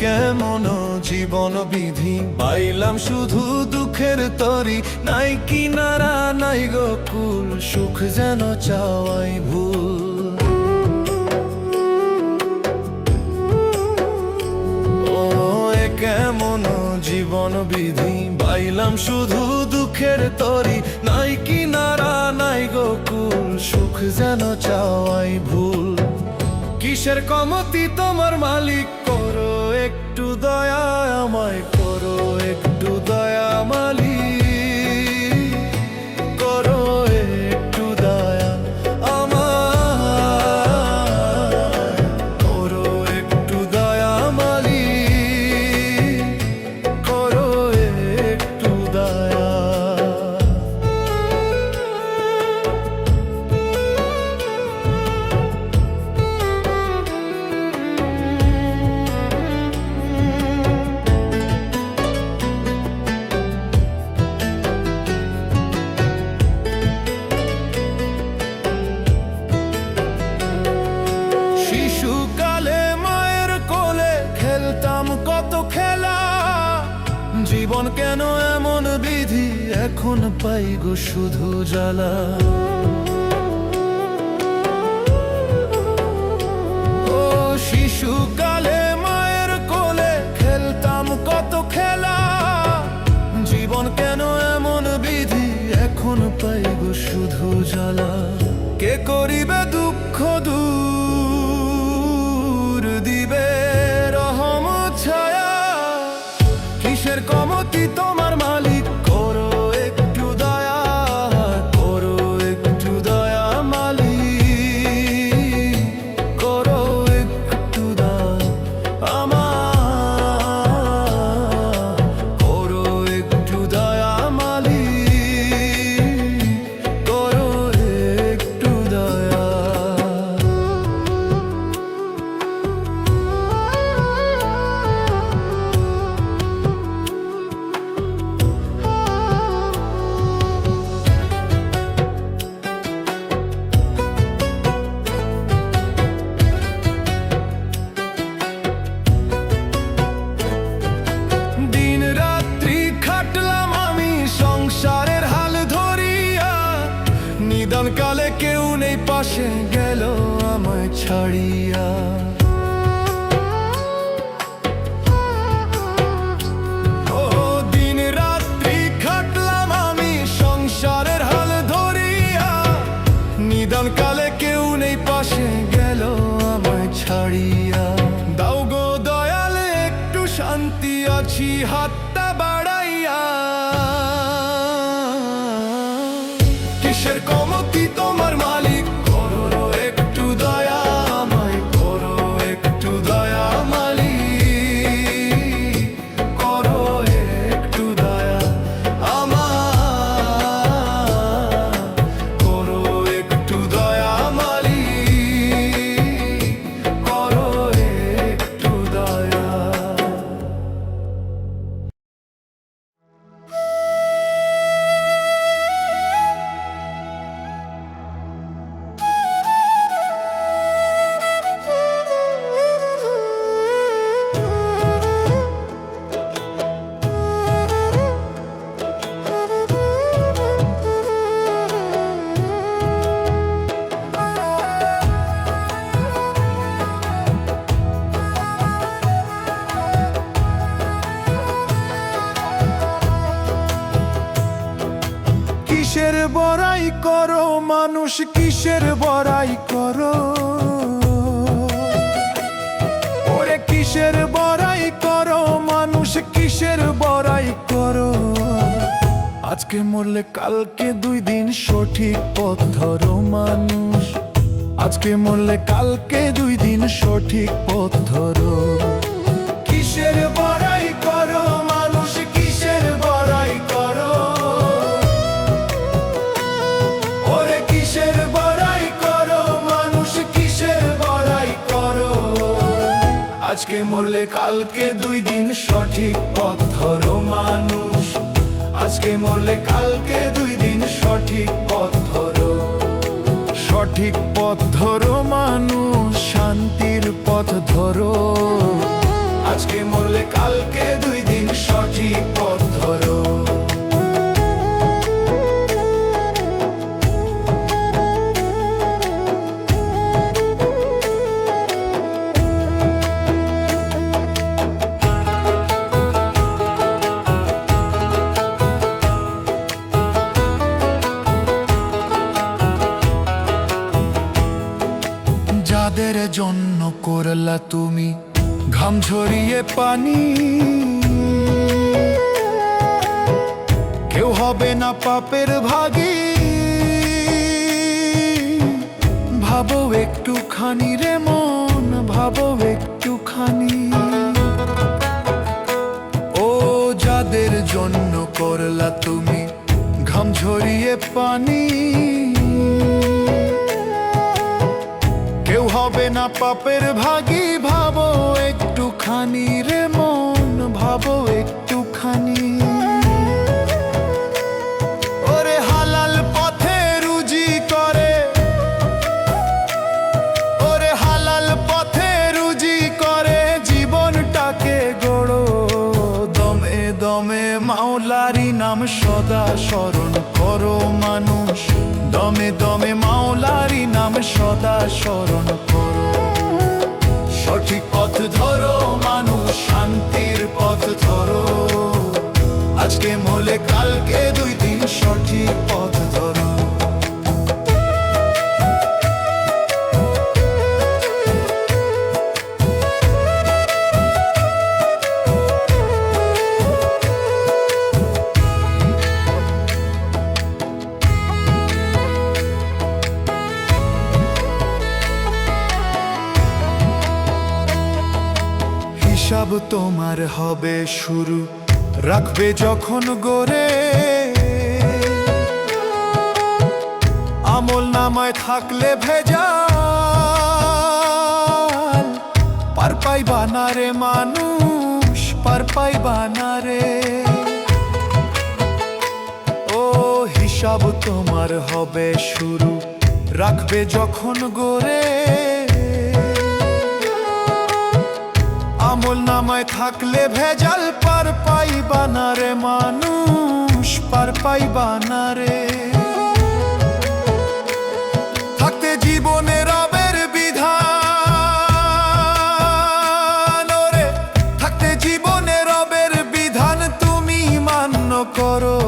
কেমন জীবন বিধি, পাইলাম শুধু দুঃখের তরি। নাই কিনারা নাই গোকুল, সুখ যেন চাওয়াই ভুল। ও এ কেমন জীবন বিধি, পাইলাম শুধু দুঃখের তরি। নাই কিনারা নাই গোকুল, সুখ যেন চাওয়াই ভুল। কিসের কমতি তোমার মালিক, করো একটু দয়া আমায়, করো একটু দয়া মালিক, করো একটু দয়া আমায়, করো একটু দয়া মালিক, করো একটু দয়া। জীবন কেন এমন বিধি, এখন পাই গো শুধু জ্বালা। ও শিশুকালে মায়ের কোলে খেলতাম কত খেলা। জীবন কেন এমন বিধি, এখন পাই গো শুধু জ্বালা। কে করিবে দুঃখ দূর, দিবে রহম ছায়া। কিসের কমতি তোমার মালিক, করো একটু দয়া, করো একটু দয়া মালিক, করো একটু দয়া আমার, করো একটু দয়া মালিক, করো একটু দয়া। কালে কেউ নেই পাশে, গেল আমায় ছাড়িয়া। ও দিন রাত্রি খাটলাম আমি সংসারের হাল ধরিয়া। নিদান কালে কেউ নেই পাশে, গেল আমায় ছাড়িয়া। দাও গো দয়ালে একটু শান্তি, আছি হাতটা বাড়াইয়া। কিসের কমতি তোমার মালিক, করো একটু দয়া আমায়, করো একটু দয়া মালিক, করো একটু দয়া আমার, করো একটু দয়া মালিক, করো একটু দয়া। কিসের বড়াই করো মানুষ, কিসের বড়াই করো, ওরে কিসের বড়াই করো মানুষ, কিসের বড়াই করো। আজকে মরলে কালকে 2 দিন সঠিক পথ ধরো মানুষ। আজকে মরলে কালকে 2 দিন সঠিক পথ ধরো। কিসের বড়াই করো মানুষ, কিসের বড়াই করো, ওরে কিসের বড়াই করো মানুষ, কিসের বড়াই করো। আজকে মরলে কালকে 2 দিন সঠিক পথ ধরো মানুষ। আজকে মরলে কালকে 2 দিন সঠিক পথ ধরো। সঠিক পথ ধরো মানুষ, শান্তির পথ ধরো। আজকে যাদের জন্য করলা তুমি ঘাম ঝরিয়ে পানি, কেউ হবে না পাপের ভাগী। ভাবো একটুখানি রে মন, ভাবো একটুখানি, ও যাদের জন্য করলা তুমি ঘাম ঝরিয়ে পানি, কেউ হবে না পাপের ভাগী। ভাবো একটুখানি রে মন, ভাবো একটুখানি। ওরে হালাল পথে রুজি করে, ওরে হালাল পথে রুজি করে জীবনটাকে গড়ো। দমে দমে মাওলারি নাম সদা স্মরণ করো মানুষ, দমে দমে মাওলারি নাম সদা স্মরণ করো। সঠিক পথ ধরো মানুষ, শান্তির পথ ধরো, আজকে মলে কালকে 2 দিন সঠিক পথ ধরো। হিসাব তোমার হবে শুরু, রাখবে যখন গড়ে। আমল নামায় থাকলে ভেজাল, পার পাইবা না রে মানুষ, পার পাইবা না রে। ও হিসাব তোমার হবে শুরু, রাখবে যখন গড়ে। আমল নামায় থাকলে ভেজাল, পার পাইবা না রে মানুষ, পার পাইবা না রে। থাকতে জীবনে রবের বিধান, ওরে থাকতে জীবনে রবের বিধান তুমি মান্য করো।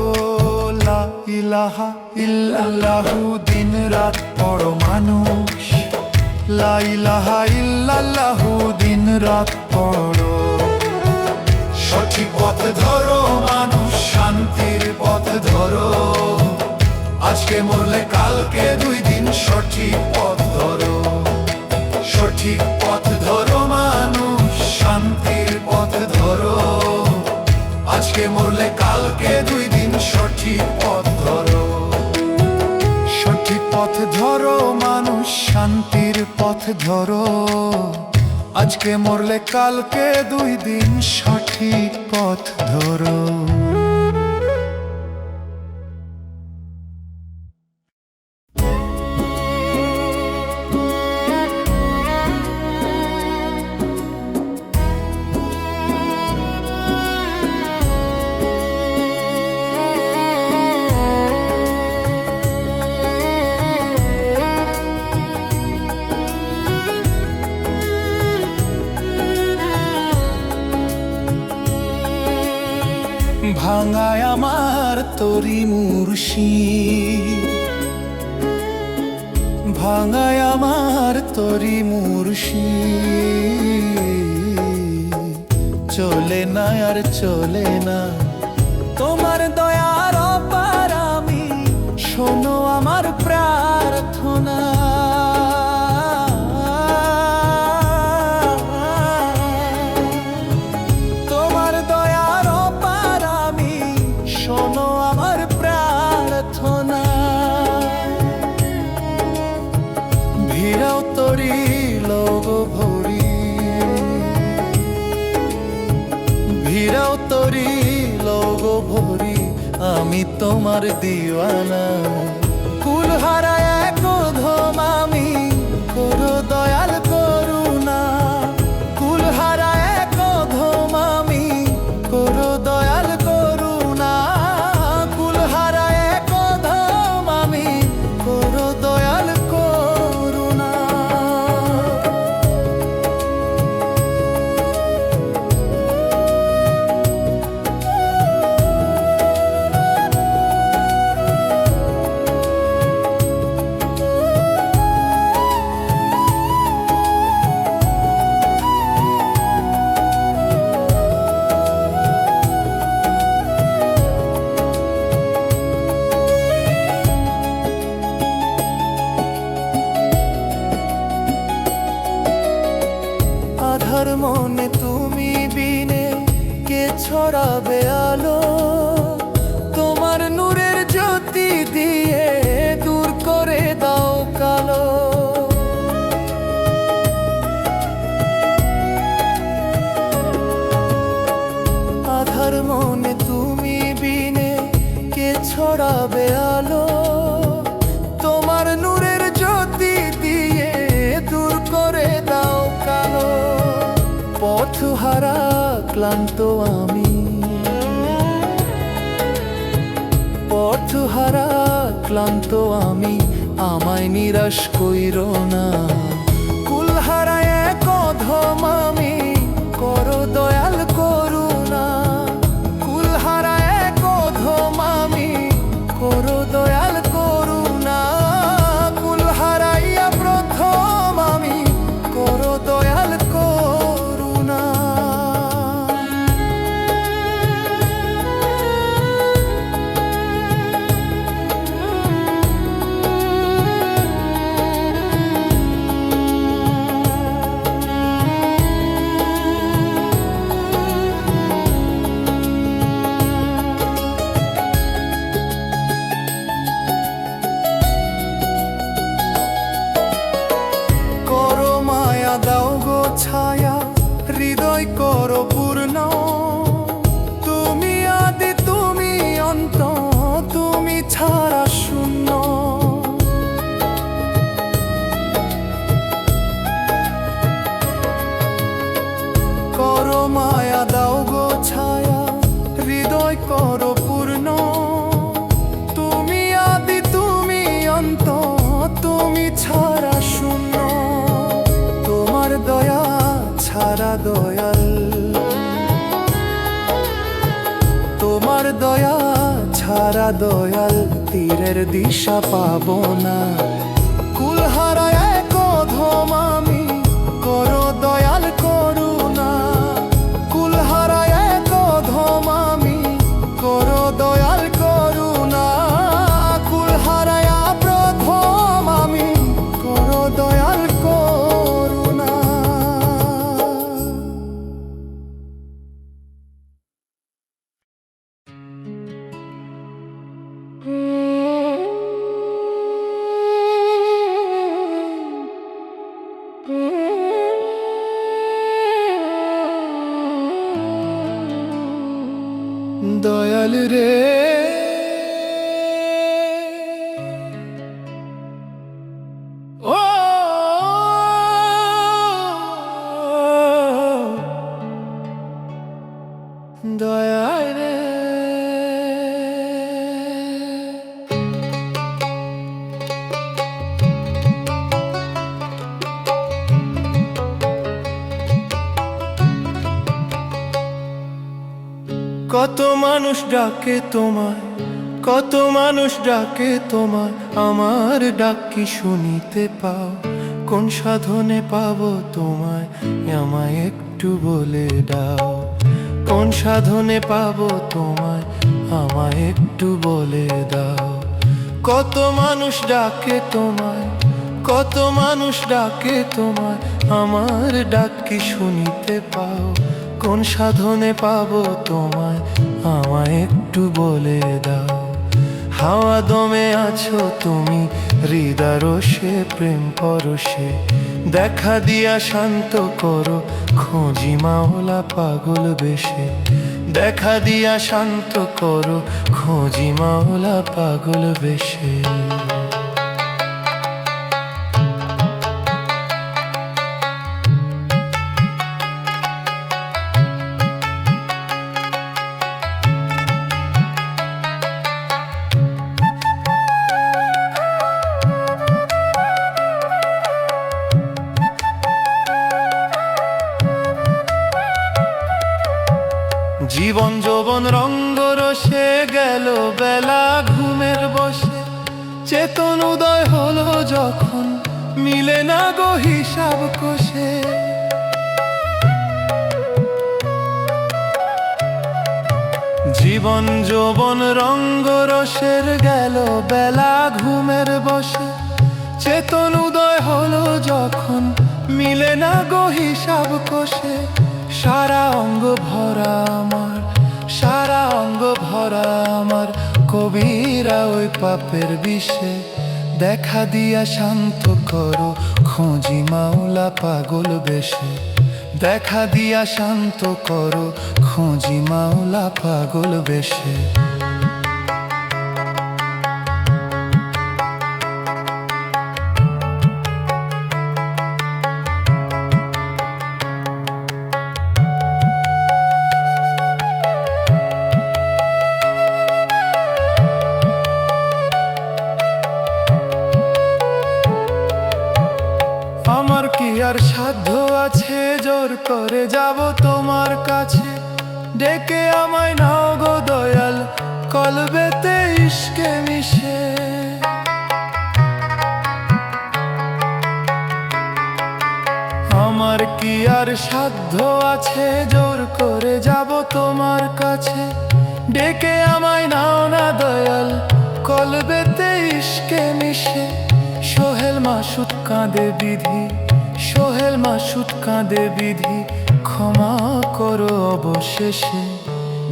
লা ইলাহা ইল্লাল্লাহু দিন রাত পড়ো মানুষ, লা ইলাহা ইল্লাল্লাহু দিন রাত পড়ো। সঠিক পথ ধরো মানুষ, শান্তির পথ ধরো, আজকে মরলে কালকে 2 দিন সঠিক পথ ধরো। সঠিক পথ ধরো মানুষ, শান্তির পথ ধরো, আজকে মরলে কালকে 2 দিন সঠিক পথ ধরো। সঠিক পথ ধরো মানুষ, শান্তির পথ ধরো, আজকে মরলে কালকে 2 দিন সঠিক পথ ধরো। ভাঙায় আমার তরি মুর্শিদ, ভাঙায় আমার তরি মুর্শিদ। চলে না আর চলে না তোমার দয়ার অপার আমি, শোনো আমার প্রার্থনা। ভিড়াও তরি লোগো ভরি, আমি তোমার দিওয়ানা। কুল হারায় এক ধম আমি, করো দয়াল করুণা। কুল হারায় এক ধম আমি, করো দয়াল করুণা। কুল হারায় এক ধম আমি, করো দয়াল করুণা। মনে তুমি বিনে কে ছড়াবে আলো, তোমার নূরের জ্যোতি দিয়ে দূর করে দাও কালো। আধার মনে তুমি বিনে কে ছড়াবে আলো, তোমার নূরের জ্যোতি দিয়ে দূর করে দাও কালো। পথহারা ক্লান্ত আমি, পথহারা ক্লান্ত আমি, আমায় নিরাশ কইরো না। কুলহারা এক অধম আমি, করো দয়াল করুণা। কুলহারা এক অধম আমি, করো দয়াল করুণা। কুলহারাইয়া প্রথম আমি, করো দয়াল করুণা। করো মায়া দাও গো ছায়া, হৃদয় করো পূর্ণ। তুমি আদি তুমি অন্ত, তুমি ছাড়া শূন্য। করো মায়া দাও গো ছায়া, হৃদয় করো পূর্ণ। তুমি আদি তুমি অন্ত, তুমি ছাড়া শূন্য। তোমার দয়া ছাড়া দয়াল, তোমার দয়া ছাড়া দয়াল, তীরের দিশা পাবো না। কুলহারা এক অধম আমি, করো দয়াল করুণা। কুলহারা এক অধম আমি, করো দয়াল করুণা। কুলহারায়া প্রথম আমি, করো দয়াল করুণা। দয়াল রে ও দয়াল রে। কত মানুষ ডাকে তোমায়, কত মানুষ ডাকে তোমায়, আমার ডাক কি শুনিতে পাও? কোন সাধনে পাবো তোমায়, আমায় একটু বলে দাও। কোন সাধনে পাবো তোমায়, আমায় একটু বলে দাও। কত মানুষ ডাকে তোমায়, কত মানুষ ডাকে তোমায়, আমার ডাক কি শুনিতে পাও? কোন সাধনে পাবো তোমায়, আমায় একটু বলে দাও। হাওয়া দমে আছো তুমি, হৃদয়রসে প্রেম পরশে, দেখা দিয়া শান্ত করো খোঁজি মাওলা পাগল বেশে। দেখা দিয়া শান্ত করো খোঁজি মাওলা পাগল বেশে। জীবন যৌবন রঙ্গ রসে গেল বেলা ঘুমের বসে, চেতন উদয় হলো যখন মিলে না গো হিসাব কষে। জীবন যৌবন রঙ্গ রসের গেল বেলা ঘুমের বসে, চেতন উদয় হলো যখন মিলে না গো হিসাব কষে, সারা অঙ্গ ভরা আমার, সারা অঙ্গ ভরা আমার, কবিরা ওই পাপের বিষে। দেখা দিয়া শান্ত করো খোঁজি মাওলা পাগল বেশে, দেখা দিয়া শান্ত করো খোঁজি মাওলা পাগল বেশে। আমার কি আর সাধ্য আছে জোর করে যাব তোমার কাছে, ডেকে আমায় নাও গো দয়াল কলবেতে ইশকে মিশে। আমার কি আর সাধ্য আছে জোর করে যাব তোমার কাছে, ডেকে আমায় নাও না দয়াল কলবেতে ইশকে মিশে। সোহেল মাসুদ কাঁদে বিধি, সোহেল মাসুদ কাঁদে বিধি, ক্ষমা করো অবশেষে।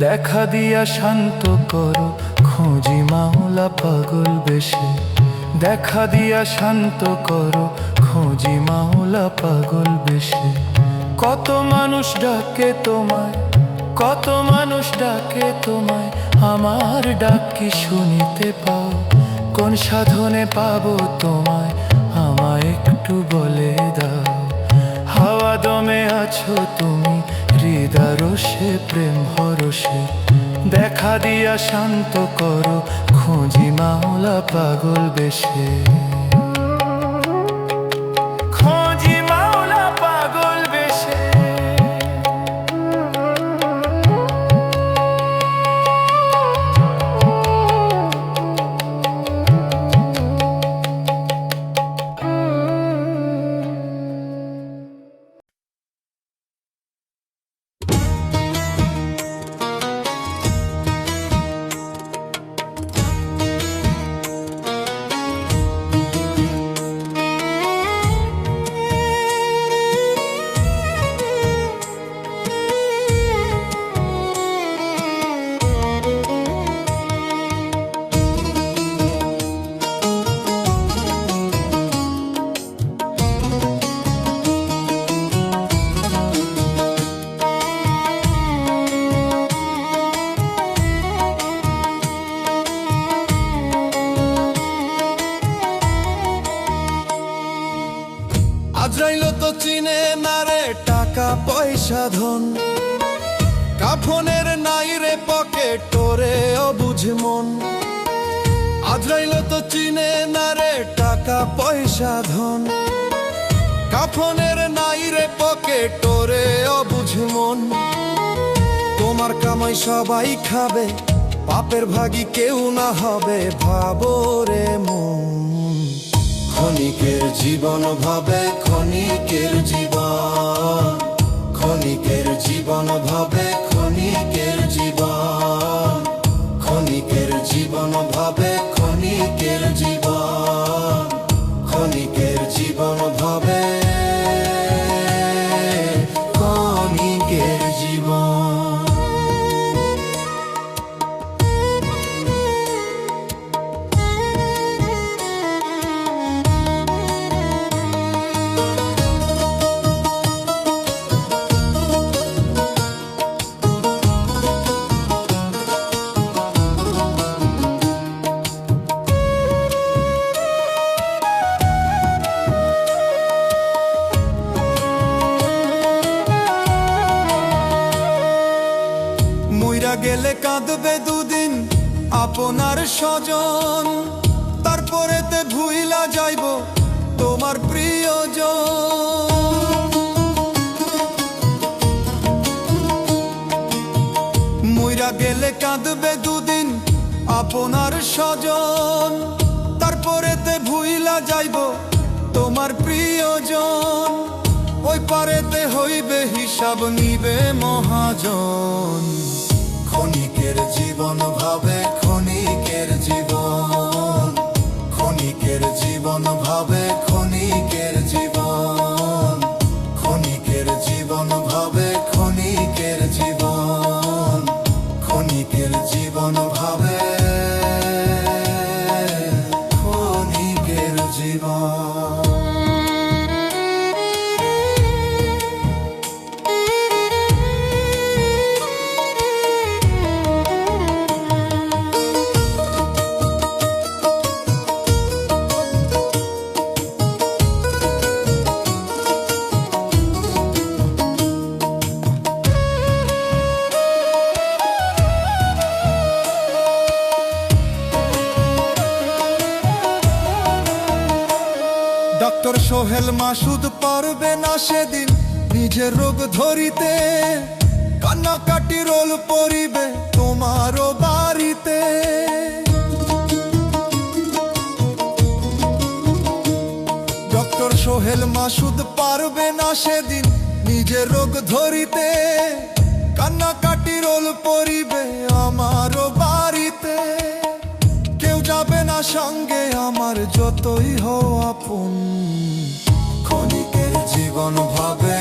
দেখা দিয়া শান্ত করো খোঁজি মাওলা পাগল বেশে, দেখা দিয়া শান্ত করো খোঁজি মাওলা পাগল বেশে। কত মানুষ ডাকে তোমায়, কত মানুষ ডাকে তোমায়, আমার ডাক কি শুনিতে পাও? কোন সাধনে পাবো তোমায় আমায় একটু বলে দাও। হাওয়া দমে আছো তুমি হৃদয় রসে প্রেম ভরসে, দেখা দিয়া শান্ত করো খোঁজি মাওলা পাগল বেশে, খোঁজি মাওলা পাগল বেশে। আজরাইল তো চিনে না রে টাকা পয়সা ধন, কাফনের নাই রে পকেট তোরে অবুঝ মন। আজরাইল তো চিনে না রে টাকা পয়সা ধন, কাফনের নাই রে পকেট তোরে অবুঝ মন। তোমার কামাই সবাই খাবে, পাপের ভাগী কেউ না হবে, ভাবো রে মন। ক্ষণিকের জীবন ভাবে ক্ষণিকের জীবন, ক্ষণিকের জীবন ভাবে ক্ষণিকের জীবন, ক্ষণিকের জীবন ভাবে ক্ষণিকের জীবন, ক্ষণিকের জীবন ভাবে ক্ষণিকের জীবন। মইরা গেলে কাঁদবে দুদিন আপনার স্বজন, তারপরেতে ভুইলা যাইব তোমার প্রিয়জন। মইরা গেলে কাঁদবে দুদিন আপনার স্বজন, তারপরেতে ভুইলা যাইব তোমার প্রিয়জন। ওই পারেতে হইবে হিসাব নিবে মহাজন। ক্ষণিকের জীবন ভাবে ক্ষণিকের জীবন, ক্ষণিকের জীবন ভাবে ক্ষণিকের জীবন, ক্ষণিকের ডক্টর সোহেল মাসুদ পারবে না সেদিন নিজের রোগ ধরিতে, কান্নাকাটি রোল পরিবে তোমারও বাড়িতে। ডক্টর সোহেল মাসুদ পারবে না সেদিন নিজের রোগ ধরিতে, কান্নাকাটি রোল পরিবে আমারও বাড়িতে। কেউ যাবে না সঙ্গে আমার যতই হও আপন, ক্ষণিকের জীবন ভাবে